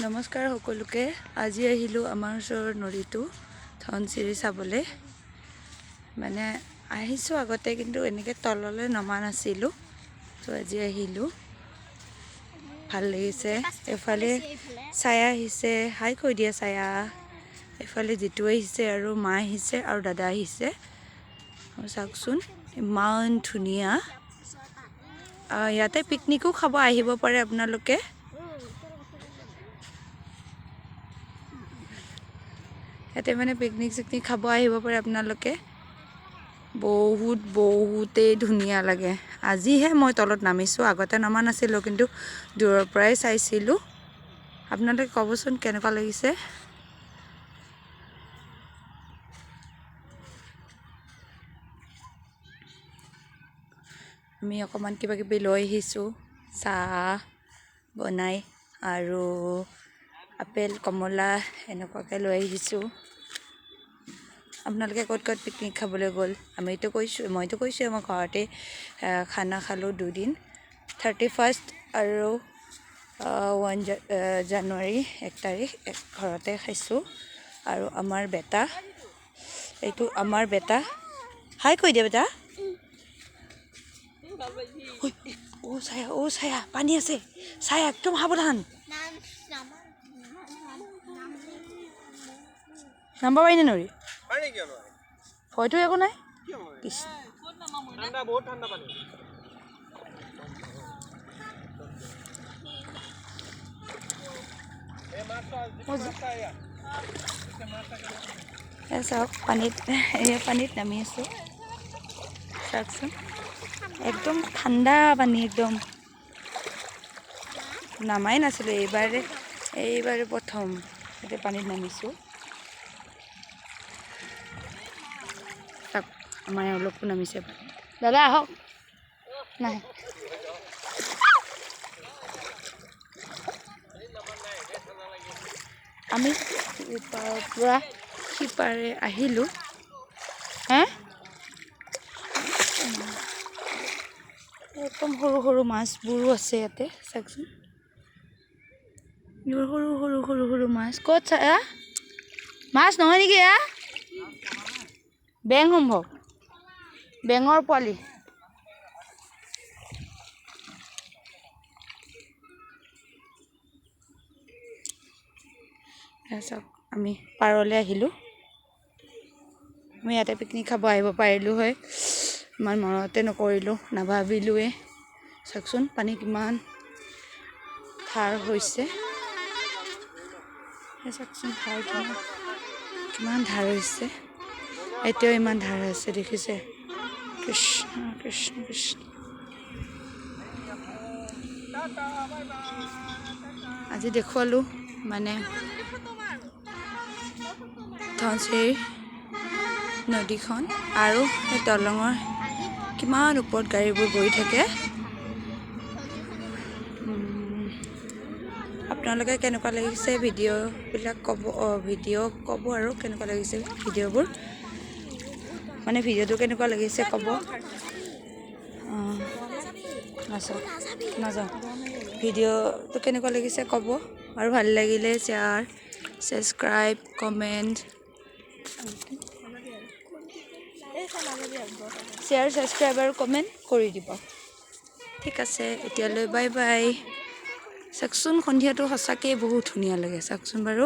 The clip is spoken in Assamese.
নমস্কাৰ সকলোকে আজি আহিলো আমাৰ ওচৰৰ নদীটো ধনচিৰি চাবলে মানে আহিছো আগতে কিন্তু এনেকে তললৈ নমা নাছিলো তো আজি আহিলো ভাল লাগিছে এফালে ছায়া আহিছে হাই কৈ দিয়া ছায়া এফালে জিতু আহিছে আৰু মা আহিছে আৰু দাদা আহিছে চাওকচোন ইমান ধুনীয়া ইয়াতে পিকনিকো খাব আহিব পাৰে আপোনালোকে ইয়াতে মানে পিকনিক চিকনিক খাব আহিব পাৰে আপোনালোকে বহুতেই ধুনীয়া লাগে আজিহে মই তলত নামিছো আগতে নামা নাছিলো কিন্তু দূৰৰ পৰাই চাইছিলো আপোনালোকে কবচোন কেনেকুৱা লাগিছে আমি অকমান কিবা কিবি লৈ আহিছো চাহ বনাই আৰু আপেল কমলা এনেকুৱাকে লৈ আহিছো আপোনালোকে ক'ত পিকনিক খাবলৈ গ'ল মইতো কৈছো আমাৰ ঘৰতে খানা খালো দুদিন 31st আৰু 1 জানুৱাৰী 1 তাৰিখ ঘৰতে খাইছো আৰু আমাৰ বেটা এইটো আমাৰ বেটা হাই কৈ দিয়া বেটা ও ছায়া পানী আছে ছায়া একদম সাৱধান নাম্বাৰ পাই নে নৰি হয়তো একো নাই ঠাণ্ডা বহুত ঠাণ্ডা পানী চাওক পানীত নামি আছো চাওকচোন একদম ঠাণ্ডা পানী একদম নামাই নাছিলো এইবাৰে প্ৰথম এতিয়া পানীত নামিছো আমাৰ অলপো নামিছে দাদা আহক নাই আমি পুৰা সিপাৰে আহিলো একদম সৰু মাছবোৰো আছে ইয়াতে চাওকচোন সৰু মাছ ক'ত ছায়া মাছ নহয় নেকি এয়া বেং সম্ভৱ বেঙৰ পোৱালি চাওক আমি পাৰলৈ আহিলো আমি ইয়াতে পিকনিক খাব আহিব পাৰিলো হয় ইমান মনতে নকৰিলো নাভাবিলোৱে চাওকচোন পানী কিমান ধাৰ হৈছে চাওকচোন কিমান ধাৰ হৈছে এতিয়াও ইমান ধাৰ আছে দেখিছে কৃষ্ণ কৃষ্ণ কৃষ্ণ আজি দেখুৱালো মানে ধনচিৰি নদীখন আৰু এই দলঙৰ কিমান ওপৰত গাড়ীবোৰ গৈ থাকে আপোনালোকে কেনেকুৱা লাগিছে ভিডিঅ'বিলাক ক'ব আৰু কেনেকুৱা লাগিছে ভিডিঅ'বোৰ মানে ভিডিঅ'টো কেনেকুৱা লাগিছে ক'ব নাযাওঁ ভিডিঅ'টো কেনেকুৱা লাগিছে ক'ব আৰু ভাল লাগিলে share subscribe comment share subscribe আৰু কমেণ্ট কৰি দিব ঠিক আছে এতিয়ালৈ বাই বাই চাওকচোন সন্ধিয়াটো সঁচাকৈ বহুত ধুনীয়া লাগে চাওকচোন বাৰু